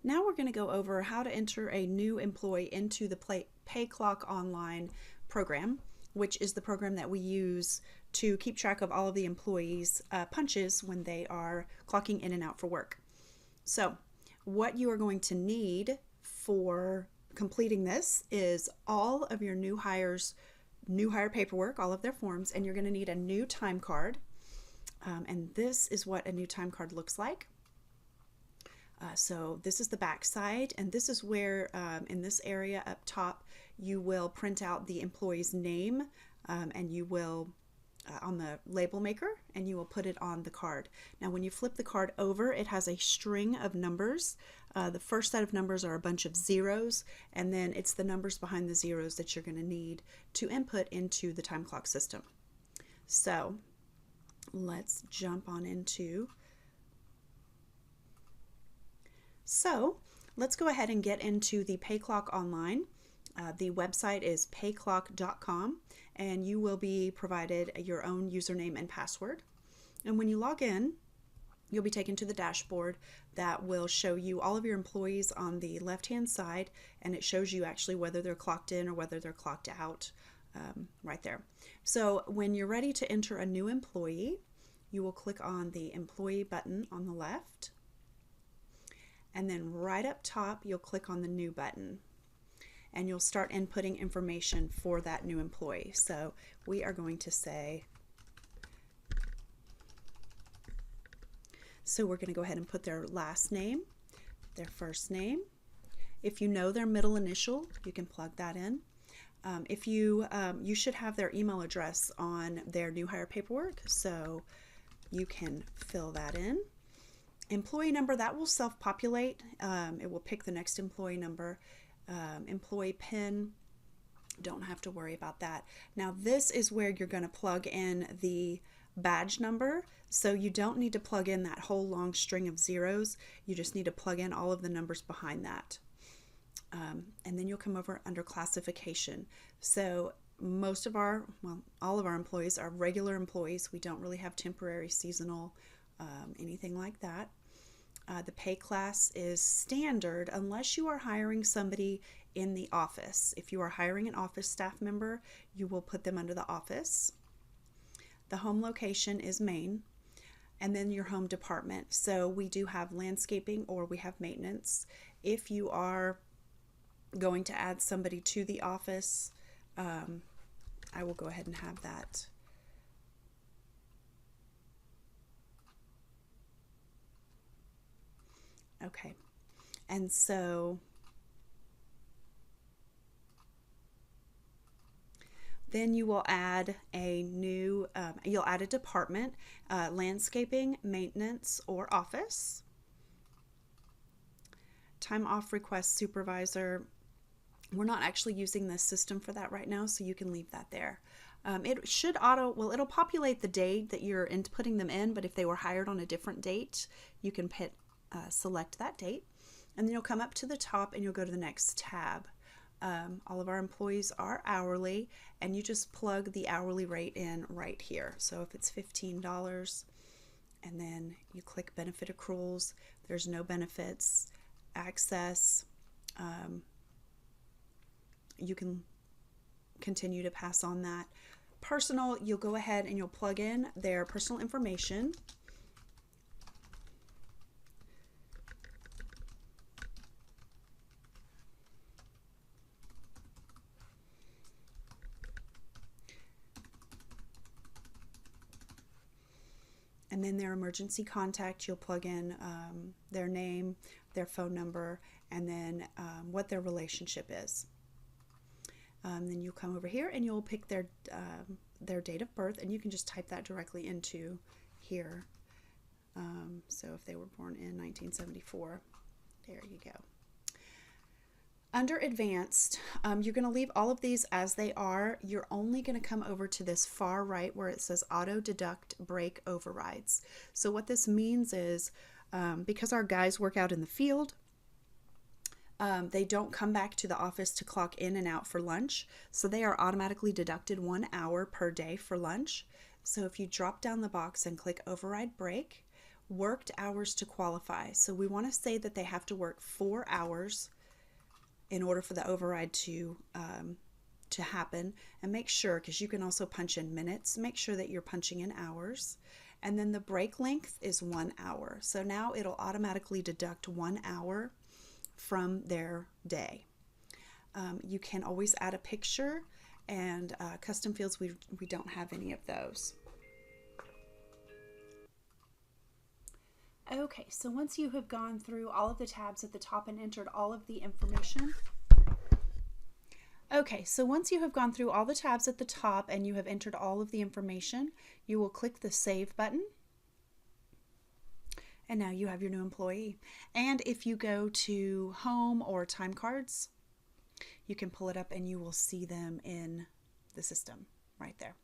Now we're going to go over how to enter a new employee into the Payclock Online program, which is the program that we use to keep track of all of the employees' punches when they are clocking in and out for work. So what you are going to need for completing this is all of your new hire paperwork, all of their forms, and you're going to need a new time card. And this is what a new time card looks like. So this is the back side, and this is where in this area up top you will print out the employee's name, and you will on the label maker, and you will put it on the card. Now when you flip the card over, it has a string of numbers. The first set of numbers are a bunch of zeros, and then it's the numbers behind the zeros that you're going to need to input into the time clock system. So let's jump on into So let's go ahead and get into the Payclock Online. The website is payclock.com, and you will be provided your own username and password. And when you log in, you'll be taken to the dashboard that will show you all of your employees on the left-hand side, and it shows you actually whether they're clocked in or whether they're clocked out right there. So when you're ready to enter a new employee, you will click on the employee button on the left. And then right up top, you'll click on the new button, and you'll start inputting information for that new employee. So we are going to say, so we're going to go ahead and put their last name, their first name. If you know their middle initial, you can plug that in. If you should have their email address on their new hire paperwork, so you can fill that in. Employee number, that will self-populate. It will pick the next employee number. Employee PIN, don't have to worry about that. Now this is where you're going to plug in the badge number. So you don't need to plug in that whole long string of zeros. You just need to plug in all of the numbers behind that. And then you'll come over under classification. So most of all of our employees are regular employees. We don't really have temporary, seasonal, anything like that. The pay class is standard unless you are hiring somebody in the office. If you are hiring an office staff member, you will put them under the office. The home location is Maine, and then your home department. So we do have landscaping or we have maintenance. If you are going to add somebody to the office, I will go ahead and have that. Okay, and so then you will add a new, you'll add a department, landscaping, maintenance, or office. Time off request supervisor. We're not actually using this system for that right now, so you can leave that there. It should it'll populate the date that you're putting them in, but if they were hired on a different date, you can select that date, and then you'll come up to the top and you'll go to the next tab. All of our employees are hourly, and you just plug the hourly rate in right here. So if it's $15, and then you click benefit accruals, there's no benefits, access, you can continue to pass on that. Personal, you'll go ahead and you'll plug in their personal information. And then their emergency contact, you'll plug in their name, their phone number, and then what their relationship is. Then you'll come over here and you'll pick their date of birth, and you can just type that directly into here. So if they were born in 1974, there you go. Under advanced, you're going to leave all of these as they are. You're only going to come over to this far right where it says auto deduct break overrides. So what this means is because our guys work out in the field, they don't come back to the office to clock in and out for lunch. So they are automatically deducted 1 hour per day for lunch. So if you drop down the box and click override break, worked hours to qualify. So we want to say that they have to work 4 hours in order for the override to happen, and make sure, because you can also punch in minutes, make sure that you're punching in hours. And then the break length is 1 hour. So now it'll automatically deduct 1 hour from their day. You can always add a picture, and custom fields, we don't have any of those. Okay, so once you have gone through all of the tabs at the top and entered all of the information, and you have entered all of the information, you will click the Save button. And now you have your new employee. And if you go to Home or Time Cards, you can pull it up and you will see them in the system right there.